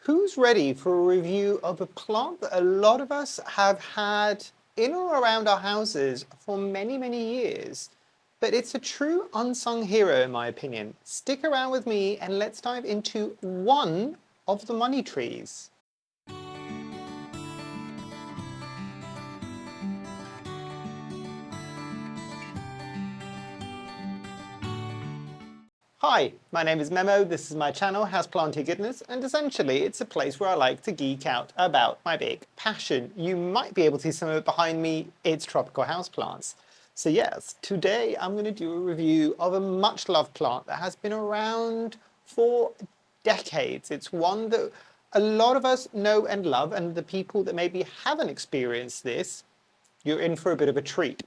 Who's ready for a review of a plant that a lot of us have had in or around our houses for many, many years? But it's a true unsung hero in my opinion. Stick around with me and let's dive into one of the money trees. Hi, my name is Memo, this is my channel, Houseplantygoodness, and essentially it's a place where I like to geek out about my big passion. You might be able to see some of it behind me, it's tropical houseplants. So yes, today I'm going to do a review of a much loved plant that has been around for decades. It's one that a lot of us know and love, and the people that maybe haven't experienced this, you're in for a bit of a treat.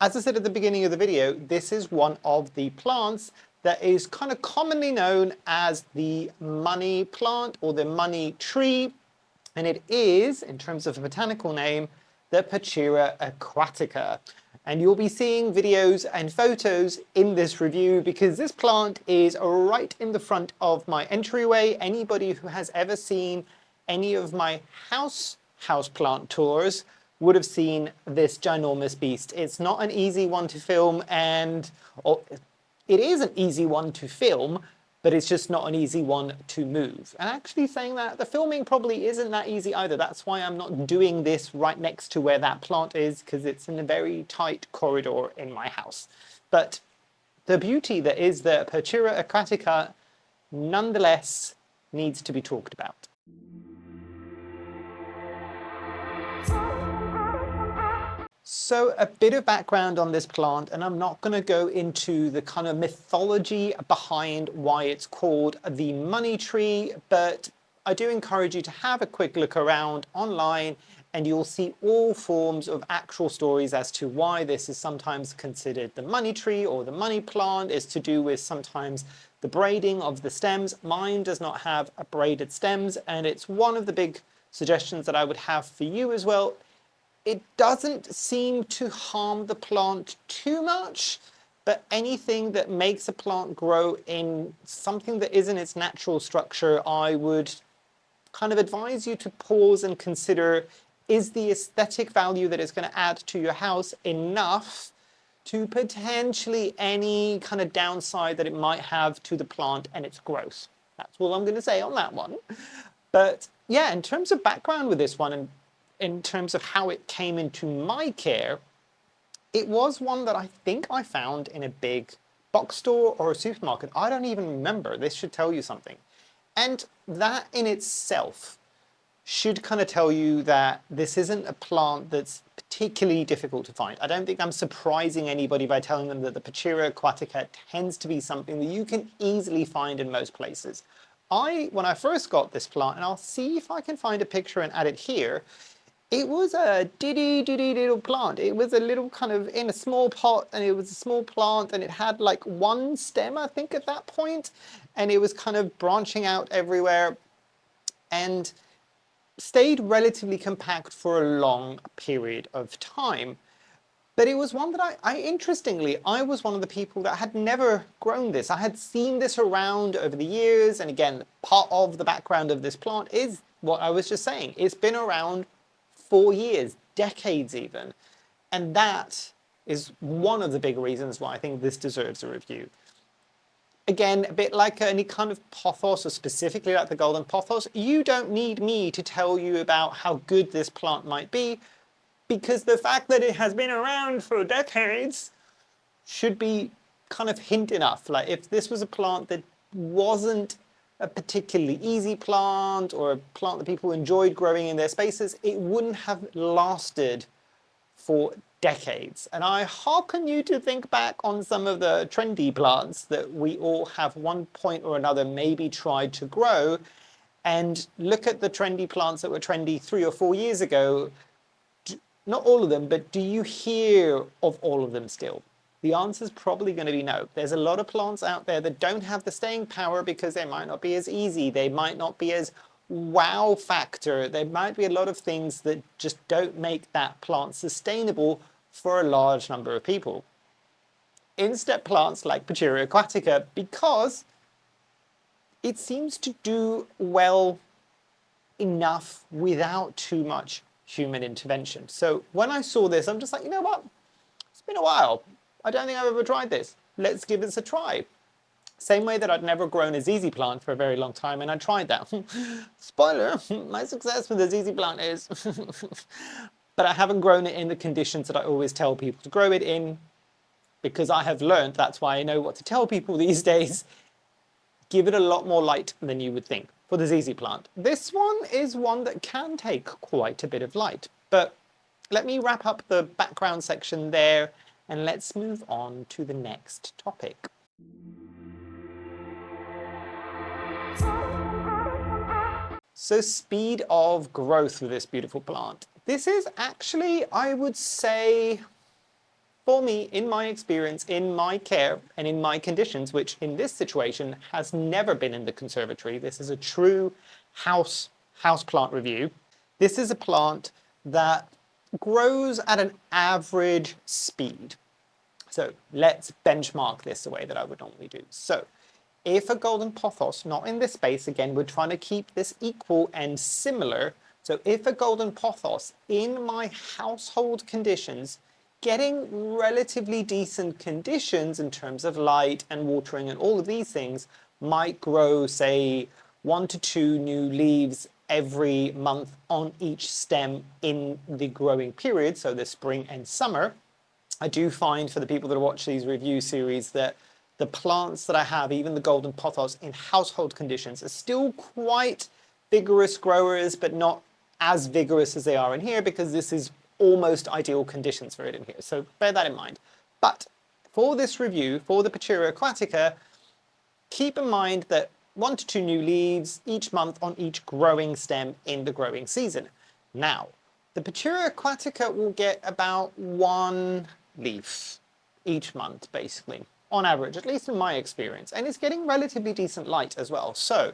As I said at the beginning of the video, this is one of the plants that is kind of commonly known as the money plant or the money tree, and it is, in terms of a botanical name, the Pachira aquatica. And you'll be seeing videos and photos in this review because this plant is right in the front of my entryway. Anybody who has ever seen any of my houseplant tours would have seen this ginormous beast. It's not an easy one to film, it is an easy one to film, but it's just not an easy one to move. And actually saying that, the filming probably isn't that easy either. That's why I'm not doing this right next to where that plant is, because it's in a very tight corridor in my house. But the beauty that is the Pachira aquatica nonetheless needs to be talked about. So a bit of background on this plant, and I'm not going to go into the kind of mythology behind why it's called the money tree, but I do encourage you to have a quick look around online and you'll see all forms of actual stories as to why this is sometimes considered the money tree or the money plant. It's to do with sometimes the braiding of the stems. Mine does not have a braided stems, and it's one of the big suggestions that I would have for you as well. It doesn't seem to harm the plant too much, but anything that makes a plant grow in something that isn't its natural structure, I would kind of advise you to pause and consider, is the aesthetic value that it's going to add to your house enough to potentially any kind of downside that it might have to the plant and its growth? That's all I'm going to say on that one. But yeah, in terms of background with this one, and in terms of how it came into my care, it was one that I think I found in a big box store or a supermarket. I don't even remember. This should tell you something. And that in itself should kind of tell you that this isn't a plant that's particularly difficult to find. I don't think I'm surprising anybody by telling them that the Pachira aquatica tends to be something that you can easily find in most places. When I first got this plant, and I'll see if I can find a picture and add it here, it was a diddy little plant. It was a little kind of in a small pot, and it was a small plant, and it had like one stem, I think, at that point, and it was kind of branching out everywhere and stayed relatively compact for a long period of time. But it was one that interestingly, I was one of the people that had never grown this. I had seen this around over the years, and again, part of the background of this plant is what I was just saying. It's been around for years, decades even. And that is one of the big reasons why I think this deserves a review. Again, a bit like any kind of pothos, or specifically like the golden pothos, you don't need me to tell you about how good this plant might be, because the fact that it has been around for decades should be kind of hint enough. Like if this was a plant that wasn't a particularly easy plant or a plant that people enjoyed growing in their spaces, it wouldn't have lasted for decades. And I hearken you to think back on some of the trendy plants that we all have one point or another maybe tried to grow, and look at the trendy plants that were trendy 3 or 4 years ago. Not all of them, but do you hear of all of them still? The answer is probably going to be no. There's a lot of plants out there that don't have the staying power because they might not be as easy. They might not be as wow factor. There might be a lot of things that just don't make that plant sustainable for a large number of people. Instead, plants like Pachira aquatica, because it seems to do well enough without too much human intervention. So when I saw this, I'm just like, you know what? It's been a while. I don't think I've ever tried this. Let's give this a try. Same way that I'd never grown a ZZ plant for a very long time, and I tried that. Spoiler, my success with the ZZ plant is, but I haven't grown it in the conditions that I always tell people to grow it in, because I have learned, that's why I know what to tell people these days, give it a lot more light than you would think for the ZZ plant. This one is one that can take quite a bit of light, but let me wrap up the background section there, and let's move on to the next topic. So speed of growth with this beautiful plant. This is actually, I would say, for me, in my experience, in my care, and in my conditions, which in this situation has never been in the conservatory. This is a true house plant review. This is a plant that grows at an average speed. So let's benchmark this the way that I would normally do. So if a golden pothos, not in this space, again, we're trying to keep this equal and similar. So if a golden pothos in my household conditions, getting relatively decent conditions in terms of light and watering and all of these things, might grow, say, 1 to 2 new leaves every month on each stem in the growing period, so the spring and summer. I do find for the people that watch these review series that the plants that I have, even the golden pothos in household conditions, are still quite vigorous growers, but not as vigorous as they are in here, because this is almost ideal conditions for it in here. So bear that in mind. But for this review, for the Pachira aquatica, keep in mind that 1 to 2 new leaves each month on each growing stem in the growing season. Now, the Pachira aquatica will get about 1 leaf each month, basically, on average, at least in my experience, and it's getting relatively decent light as well. So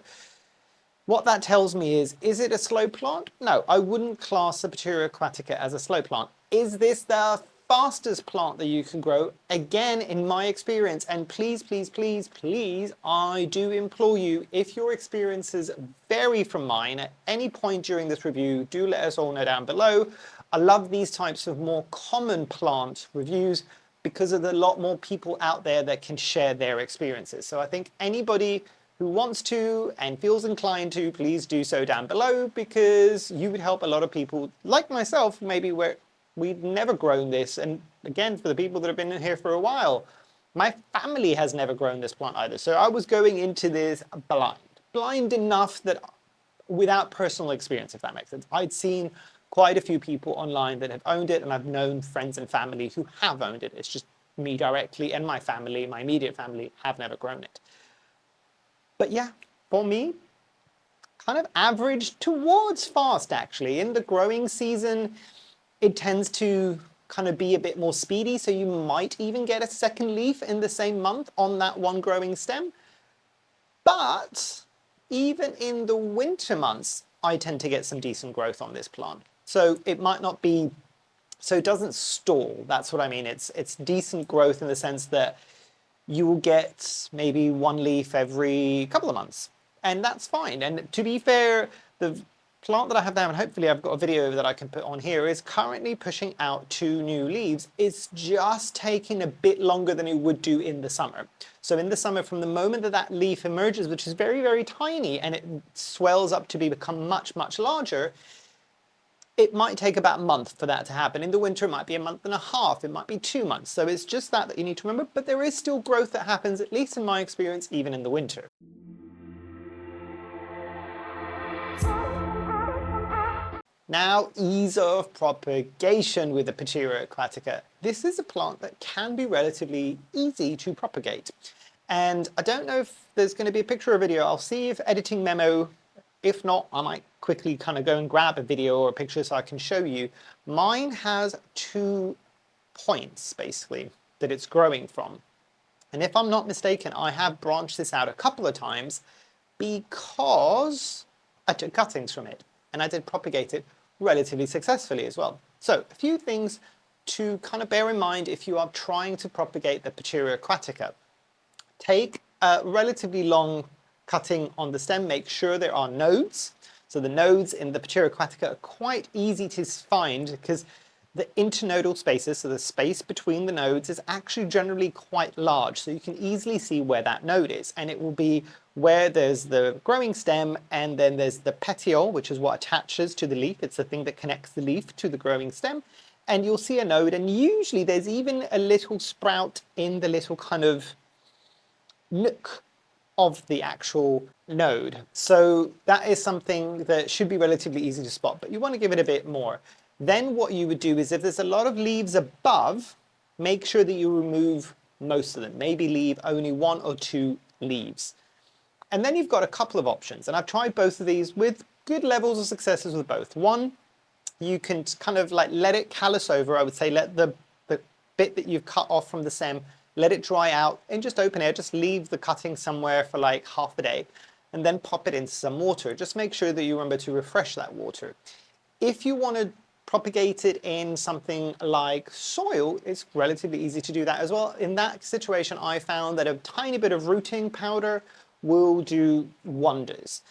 what that tells me is it a slow plant? No, I wouldn't class the Pachira aquatica as a slow plant. Is this the fastest plant that you can grow? Again, in my experience, and please, please, please, please, I do implore you, if your experiences vary from mine at any point during this review, do let us all know down below. I love these types of more common plant reviews because there's a lot more people out there that can share their experiences. So I think anybody who wants to and feels inclined to, please do so down below, because you would help a lot of people like myself, maybe where we've never grown this. And again, for the people that have been in here for a while, my family has never grown this plant either. So I was going into this blind enough that without personal experience, if that makes sense. I'd seen quite a few people online that have owned it, and I've known friends and family who have owned it. It's just me directly and my family, my immediate family, have never grown it. But yeah, for me, kind of average towards fast, actually. In the growing season, it tends to kind of be a bit more speedy, so you might even get a second leaf in the same month on that one growing stem. But even in the winter months, I tend to get some decent growth on this plant. So it might not be, so it doesn't stall. That's what I mean. It's decent growth in the sense that you will get maybe 1 leaf every couple of months, and that's fine. And to be fair, the plant that I have now, and hopefully I've got a video that I can put on here, is currently pushing out 2 new leaves. It's just taking a bit longer than it would do in the summer. So in the summer, from the moment that that leaf emerges, which is very, very tiny, and it swells up to become much, much larger, it might take about a month for that to happen. In the winter, it might be a month and a half, it might be 2 months. So it's just that you need to remember, but there is still growth that happens, at least in my experience, even in the winter. Now, ease of propagation with the Pachira aquatica. This is a plant that can be relatively easy to propagate. And I don't know if there's going to be a picture or video. I'll see if editing memo, if not, I might quickly kind of go and grab a video or a picture so I can show you. Mine has 2 points, basically, that it's growing from. And if I'm not mistaken, I have branched this out a couple of times because I took cuttings from it, and I did propagate it relatively successfully as well. So a few things to kind of bear in mind if you are trying to propagate the Pachira aquatica. Take a relatively long cutting on the stem, make sure there are nodes. So the nodes in the Pachira aquatica are quite easy to find because the internodal spaces, so the space between the nodes, is actually generally quite large. So you can easily see where that node is. And it will be where there's the growing stem, and then there's the petiole, which is what attaches to the leaf. It's the thing that connects the leaf to the growing stem. And you'll see a node, and usually there's even a little sprout in the little kind of nook of the actual node. So that is something that should be relatively easy to spot, but you want to give it a bit more. Then what you would do is, if there's a lot of leaves above, make sure that you remove most of them. Maybe leave only 1 or 2 leaves. And then you've got a couple of options, and I've tried both of these with good levels of successes with both. One, you can kind of like let it callus over. I would say let the bit that you've cut off from the stem, let it dry out in just open air. Just leave the cutting somewhere for like half a day and then pop it into some water. Just make sure that you remember to refresh that water. If you want to propagate it in something like soil, it's relatively easy to do that as well. In that situation, I found that a tiny bit of rooting powder will do wonders.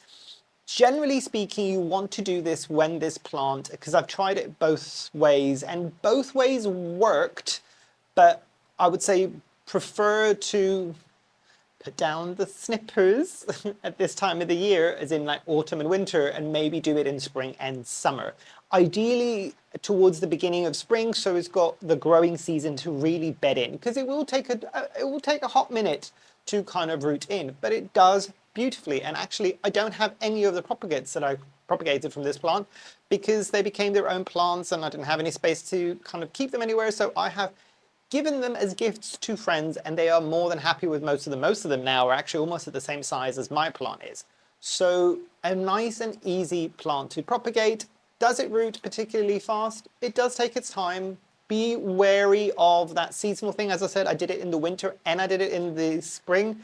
Generally speaking, you want to do this when this plant, because I've tried it both ways and both ways worked, but I would say prefer to put down the snippers at this time of the year, as in like autumn and winter, and maybe do it in spring and summer. Ideally towards the beginning of spring, so it's got the growing season to really bed in, because it will take a hot minute to kind of root in, but it does beautifully. And actually, I don't have any of the propagates that I propagated from this plant because they became their own plants and I didn't have any space to kind of keep them anywhere, so I have given them as gifts to friends, and they are more than happy with most of them. Most of them now are actually almost at the same size as my plant is. So a nice and easy plant to propagate. Does it root particularly fast? It does take its time. Be wary of that seasonal thing. As I said, I did it in the winter and I did it in the spring.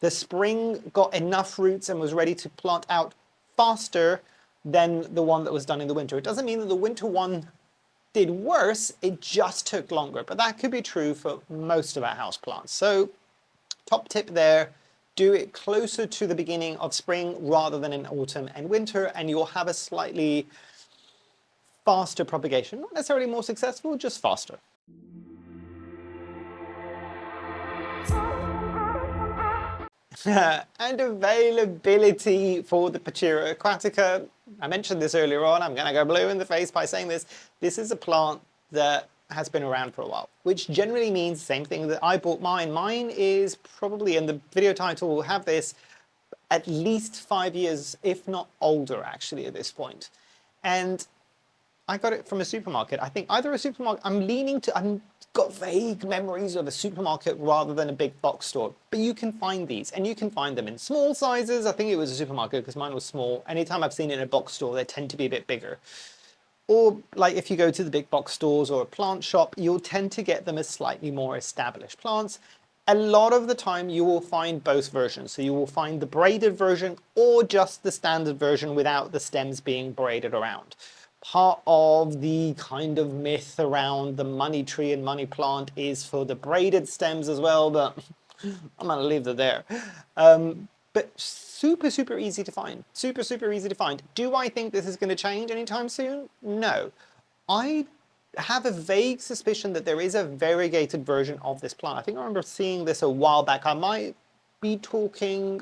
The spring got enough roots and was ready to plant out faster than the one that was done in the winter. It doesn't mean that the winter one did worse, it just took longer, but that could be true for most of our houseplants. So top tip there, do it closer to the beginning of spring rather than in autumn and winter, and you'll have a slightly faster propagation. Not necessarily more successful, just faster. And availability for the Pachira aquatica. I mentioned this earlier on. I'm going to go blue in the face by saying this. This is a plant that has been around for a while, which generally means the same thing that I bought mine. Mine is probably, and the video title will have this, at least 5 years, if not older actually at this point. And I got it from a supermarket. I think either a supermarket, I'm got vague memories of a supermarket rather than a big box store. But you can find these, and you can find them in small sizes. I think it was a supermarket because mine was small. Anytime I've seen it in a box store, they tend to be a bit bigger. Or like if you go to the big box stores or a plant shop, you'll tend to get them as slightly more established plants. A lot of the time you will find both versions. So you will find the braided version or just the standard version without the stems being braided around. Part of the kind of myth around the money tree and money plant is for the braided stems as well, but I'm gonna leave that there. But super, super easy to find. Super, super easy to find. Do I think this is going to change anytime soon? No. I have a vague suspicion that there is a variegated version of this plant. I think I remember seeing this a while back. I might be talking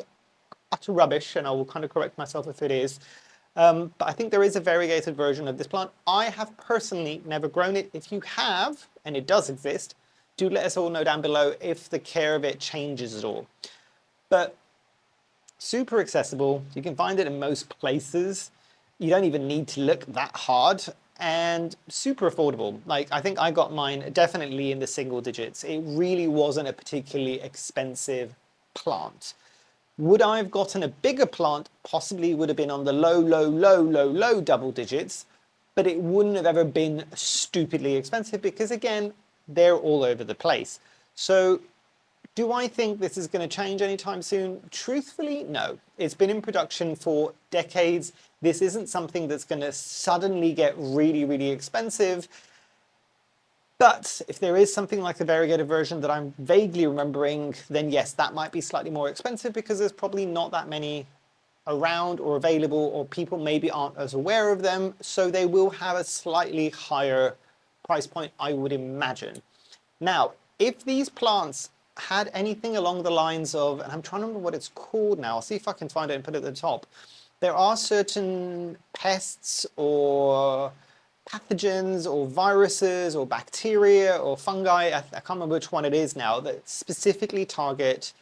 utter rubbish, and I will kind of correct myself if it is. But I think there is a variegated version of this plant. I have personally never grown it. If you have, and it does exist, do let us all know down below if the care of it changes at all. But super accessible. You can find it in most places. You don't even need to look that hard, and super affordable. Like, I think I got mine definitely in the single digits. It really wasn't a particularly expensive plant. Would I have gotten a bigger plant? Possibly would have been on the low double digits, but it wouldn't have ever been stupidly expensive because, again, they're all over the place. So do I think this is going to change anytime soon? Truthfully, no. It's been in production for decades. This isn't something that's going to suddenly get really, really expensive. But if there is something like a variegated version that I'm vaguely remembering, then yes, that might be slightly more expensive because there's probably not that many around or available, or people maybe aren't as aware of them, so they will have a slightly higher price point, I would imagine. Now, if these plants had anything along the lines of, and I'm trying to remember what it's called now, I'll see if I can find it and put it at the top. There are certain pests or pathogens or viruses or bacteria or fungi, I can't remember which one it is now, that specifically target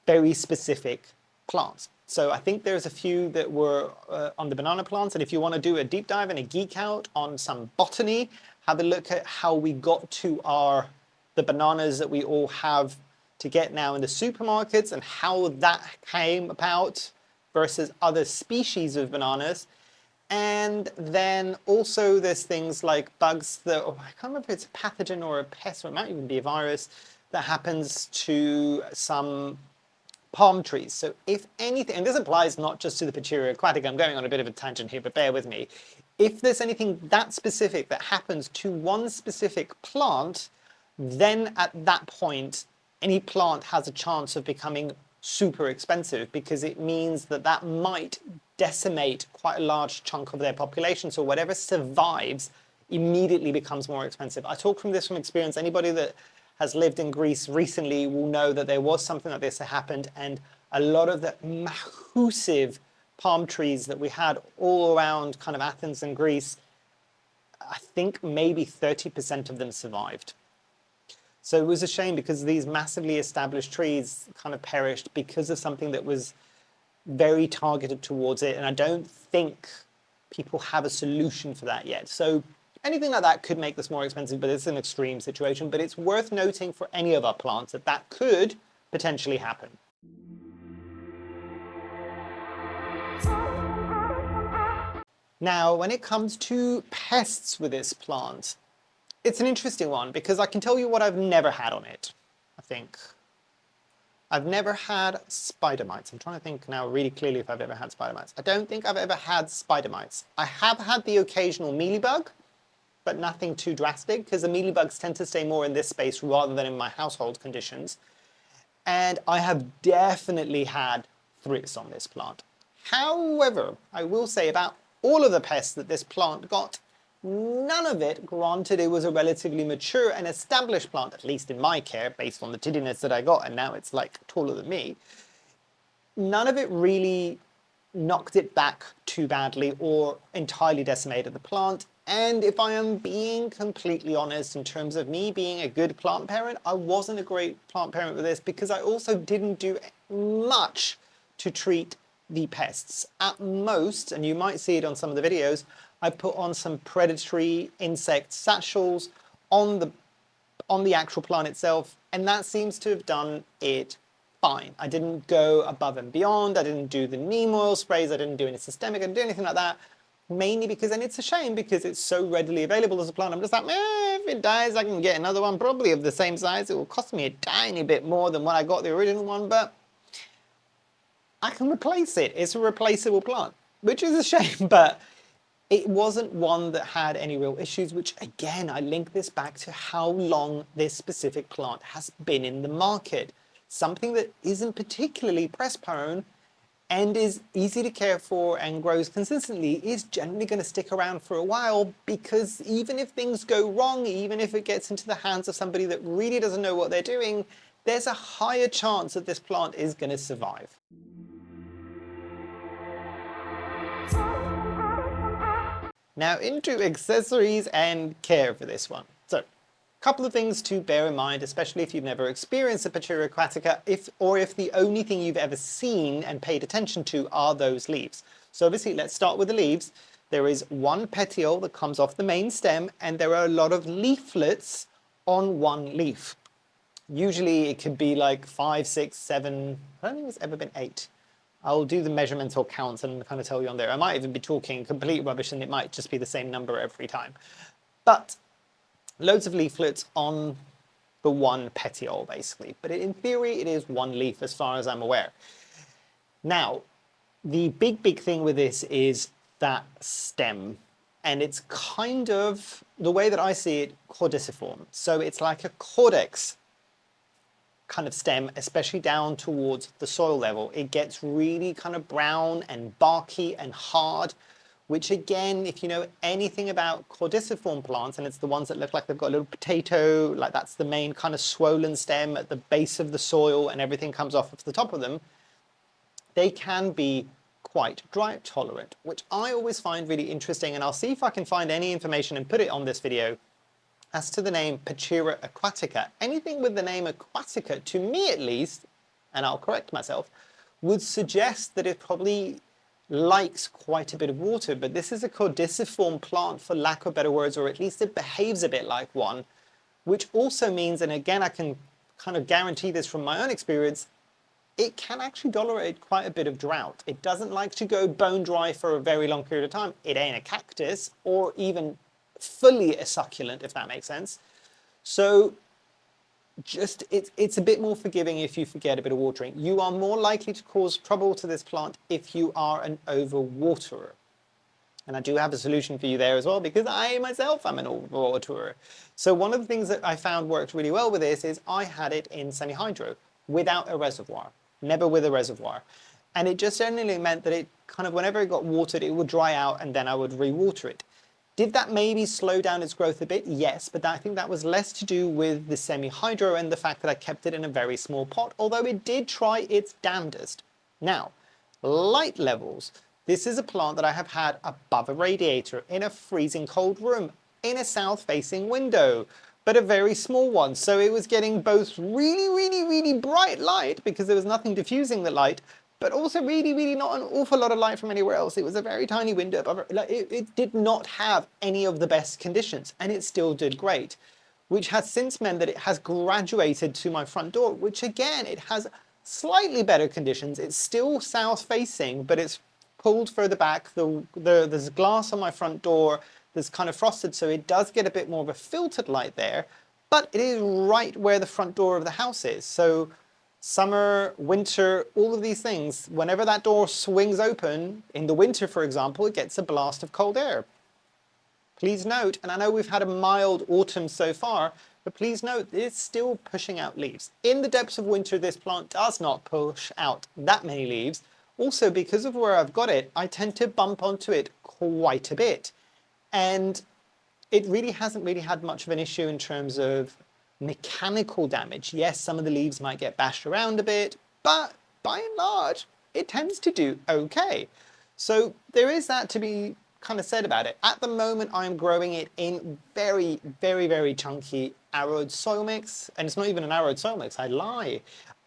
very specific plants. So I think there's a few that were on the banana plants, and if you want to do a deep dive and a geek out on some botany, have a look at how we got to the bananas that we all have to get now in the supermarkets and how that came about versus other species of bananas. And then also there's things like bugs that, I can't remember if it's a pathogen or a pest, or it might even be a virus that happens to some palm trees. So if anything, and this applies not just to the Pachira aquatica, I'm going on a bit of a tangent here, but bear with me. If there's anything that specific that happens to one specific plant, then at that point, any plant has a chance of becoming super expensive, because it means that that might decimate quite a large chunk of their population. So whatever survives immediately becomes more expensive. I talk from experience. Anybody that has lived in Greece recently will know that there was something like this that happened, and a lot of the massive palm trees that we had all around kind of Athens and Greece, I think maybe 30% of them survived. So it was a shame, because these massively established trees kind of perished because of something that was very targeted towards it, and I don't think people have a solution for that yet. So anything like that could make this more expensive, but it's an extreme situation. But it's worth noting for any of our plants that that could potentially happen. Now, when it comes to pests with this plant, it's an interesting one, because I can tell you what I've never had on it, I think. I've never had spider mites. I'm trying to think now really clearly if I've ever had spider mites. I don't think I've ever had spider mites. I have had the occasional mealybug, but nothing too drastic, because the mealybugs tend to stay more in this space rather than in my household conditions. And I have definitely had thrips on this plant. However, I will say about all of the pests that this plant got, none of it, granted it was a relatively mature and established plant, at least in my care, based on the tiddiness that I got, and now it's like taller than me, none of it really knocked it back too badly or entirely decimated the plant. And if I am being completely honest, in terms of me being a good plant parent, I wasn't a great plant parent with this, because I also didn't do much to treat the pests. At most, and you might see it on some of the videos, I put on some predatory insect satchels on the actual plant itself, and that seems to have done it fine. I didn't go above and beyond. I didn't do the neem oil sprays. I didn't do any systemic. I didn't do anything like that, mainly because, and it's a shame because it's so readily available as a plant. I'm just like, if it dies, I can get another one, probably of the same size. It will cost me a tiny bit more than what I got the original one, but I can replace it. It's a replaceable plant, which is a shame, but it wasn't one that had any real issues, which again, I link this back to how long this specific plant has been in the market. Something that isn't particularly pest prone and is easy to care for and grows consistently is generally going to stick around for a while, because even if things go wrong, even if it gets into the hands of somebody that really doesn't know what they're doing, there's a higher chance that this plant is going to survive. Now into accessories and care for this one. So, a couple of things to bear in mind, especially if you've never experienced a Pachira aquatica, if the only thing you've ever seen and paid attention to are those leaves. So obviously, let's start with the leaves. There is one petiole that comes off the main stem, and there are a lot of leaflets on one leaf. Usually it could be like 5, 6, 7, I don't think it's ever been 8. I'll do the measurements or counts and kind of tell you on there. I might even be talking complete rubbish and it might just be the same number every time. But loads of leaflets on the one petiole basically. But in theory, it is one leaf as far as I'm aware. Now, the big thing with this is that stem. And it's kind of, the way that I see it, caudiciform. So it's like a caudex kind of stem, especially down towards the soil level. It gets really kind of brown and barky and hard, which again, if you know anything about caudiciform plants, and it's the ones that look like they've got a little potato, like that's the main kind of swollen stem at the base of the soil and everything comes off of the top of them, they can be quite drought tolerant, which I always find really interesting. And I'll see if I can find any information and put it on this video as to the name Pachira aquatica. Anything with the name aquatica, to me at least, and I'll correct myself, would suggest that it probably likes quite a bit of water, but this is a caudiciform plant, for lack of better words, or at least it behaves a bit like one, which also means, and again I can kind of guarantee this from my own experience, it can actually tolerate quite a bit of drought. It doesn't like to go bone dry for a very long period of time. It ain't a cactus or even fully a succulent, if that makes sense. So just it's a bit more forgiving if you forget a bit of watering. You are more likely to cause trouble to this plant if you are an overwaterer. And I do have a solution for you there as well, because I myself am an overwaterer. So one of the things that I found worked really well with this is I had it in semi-hydro without a reservoir, never with a reservoir. And it just generally meant that it kind of, whenever it got watered, it would dry out and then I would re-water it. Did that maybe slow down its growth a bit? Yes, but I think that was less to do with the semi-hydro and the fact that I kept it in a very small pot, although it did try its damnedest. Now, light levels. This is a plant that I have had above a radiator in a freezing cold room in a south-facing window, but a very small one. So it was getting both really bright light because there was nothing diffusing the light, but also really not an awful lot of light from anywhere else. It was a very tiny window. It did not have any of the best conditions, and it still did great, which has since meant that it has graduated to my front door, which again, it has slightly better conditions. It's still south facing, but it's pulled further back. There's glass on my front door that's kind of frosted, so it does get a bit more of a filtered light there, but it is right where the front door of the house is. So summer, winter, all of these things, whenever that door swings open, in the winter, for example, it gets a blast of cold air. Please note, and I know we've had a mild autumn so far, but please note, it's still pushing out leaves. In the depths of winter, this plant does not push out that many leaves. Also, because of where I've got it, I tend to bump onto it quite a bit. And it really hasn't really had much of an issue in terms of mechanical damage. Yes, some of the leaves might get bashed around a bit, but by and large, it tends to do okay. So there is that to be kind of said about it. At the moment, I'm growing it in very chunky arrowed soil mix, and it's not even an arrowed soil mix, I lie.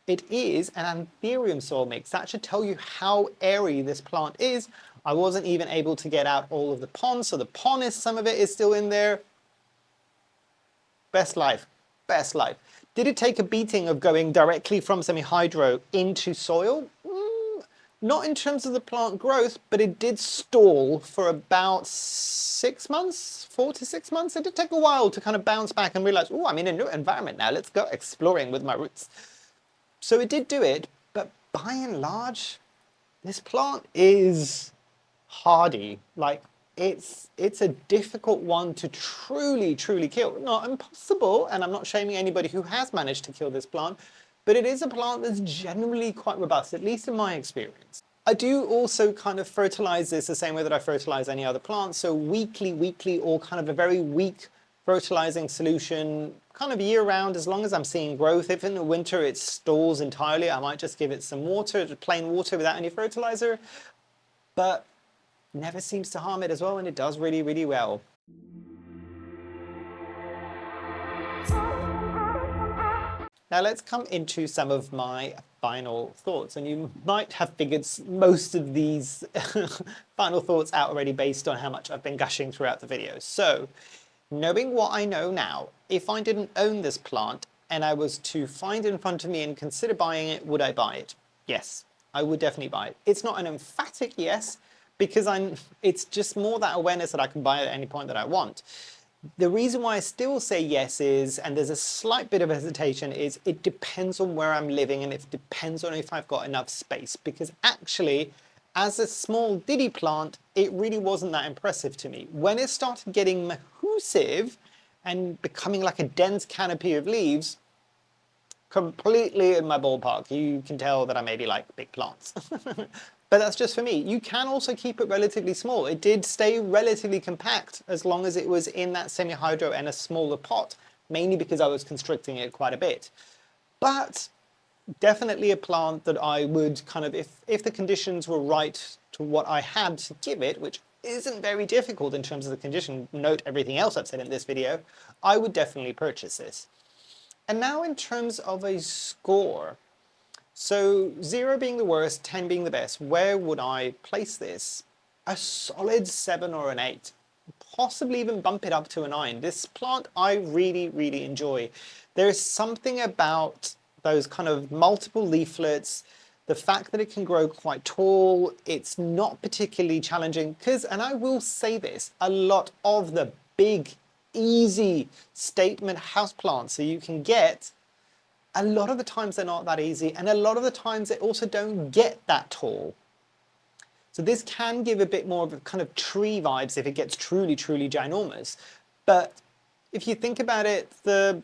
It is an anthurium soil mix. That should tell you how airy this plant is. I wasn't even able to get out all of the pon, so the pon is, some of it is still in there. Best life, best life. Did it take a beating of going directly from semi-hydro into soil? Not in terms of the plant growth, but it did stall for about 6 months, 4 to 6 months. It did take a while to kind of bounce back and realize, oh, I'm in a new environment now, let's go exploring with my roots. So it did do it, but by and large, this plant is hardy. Like, it's a difficult one to truly kill. Not impossible, and I'm not shaming anybody who has managed to kill this plant, but it is a plant that's generally quite robust, at least in my experience. I do also kind of fertilize this the same way that I fertilize any other plant, so weekly, or kind of a very weak fertilizing solution, kind of year round, as long as I'm seeing growth. If in the winter it stalls entirely, I might just give it some water, plain water without any fertilizer, but never seems to harm it as well, and it does really well. Now let's come into some of my final thoughts, and you might have figured most of these final thoughts out already based on how much I've been gushing throughout the video. So, knowing what I know now, if I didn't own this plant and I was to find it in front of me and consider buying it, would I buy it? Yes, I would definitely buy it. It's not an emphatic yes, because it's just more that awareness that I can buy it at any point that I want. The reason why I still say yes is, and there's a slight bit of hesitation, is it depends on where I'm living, and it depends on if I've got enough space, because actually, as a small diddy plant, it really wasn't that impressive to me. When it started getting massive and becoming like a dense canopy of leaves, completely in my ballpark. You can tell that I maybe like big plants. But that's just for me. You can also keep it relatively small. It did stay relatively compact as long as it was in that semi-hydro and a smaller pot, mainly because I was constricting it quite a bit. But definitely a plant that I would kind of, if the conditions were right to what I had to give it, which isn't very difficult in terms of the condition, note everything else I've said in this video, I would definitely purchase this. And now in terms of a score, so 0 being the worst, 10 being the best, where would I place this? A solid 7 or an 8. Possibly even bump it up to a 9. This plant I really, really enjoy. There's something about those kind of multiple leaflets, the fact that it can grow quite tall, it's not particularly challenging, because, and I will say this, a lot of the big, easy statement houseplants that you can get, a lot of the times they're not that easy, and a lot of the times they also don't get that tall. So this can give a bit more of a kind of tree vibes if it gets truly, truly ginormous. But if you think about it, the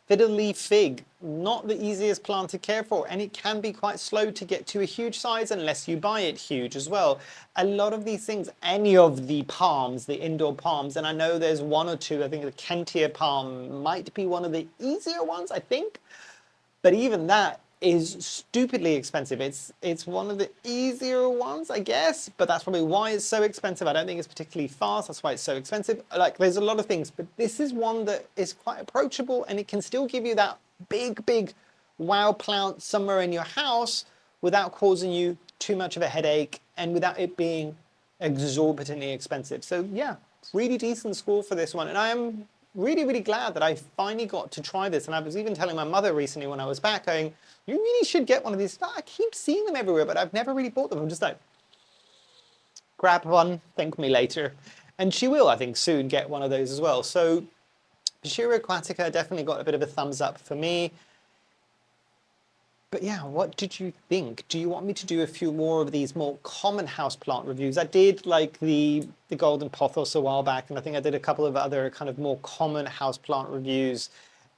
fiddle leaf fig, not the easiest plant to care for, and it can be quite slow to get to a huge size unless you buy it huge as well. A lot of these things, any of the palms, the indoor palms, and I know there's one or two, I think the Kentia palm might be one of the easier ones, I think. But even that is stupidly expensive. It's one of the easier ones, I guess, but that's probably why it's so expensive. I don't think it's particularly fast, that's why it's so expensive. Like, there's a lot of things, but this is one that is quite approachable, and it can still give you that big, big wow plant somewhere in your house without causing you too much of a headache and without it being exorbitantly expensive. So yeah, really decent score for this one. And I am really, really glad that I finally got to try this. And I was even telling my mother recently when I was back, going, you really should get one of these. I keep seeing them everywhere, but I've never really bought them. I'm just like, grab one, thank me later. And she will, I think, soon get one of those as well. So Pachira aquatica definitely got a bit of a thumbs up for me. But yeah, what did you think? Do you want me to do a few more of these more common houseplant reviews? I did like the golden pothos a while back, and I think I did a couple of other kind of more common houseplant reviews,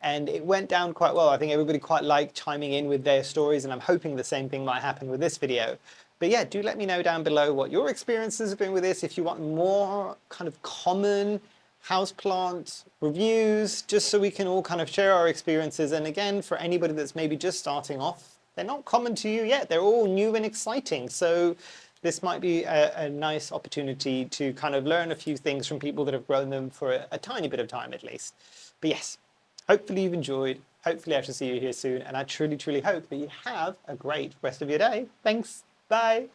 and it went down quite well. I think everybody quite liked chiming in with their stories, and I'm hoping the same thing might happen with this video. But yeah, do let me know down below what your experiences have been with this. If you want more kind of common houseplant reviews, just so we can all kind of share our experiences. And again, for anybody that's maybe just starting off, they're not common to you yet. They're all new and exciting. So this might be a nice opportunity to kind of learn a few things from people that have grown them for a tiny bit of time at least. But yes, hopefully you've enjoyed. Hopefully I shall see you here soon. And I truly, truly hope that you have a great rest of your day. Thanks. Bye.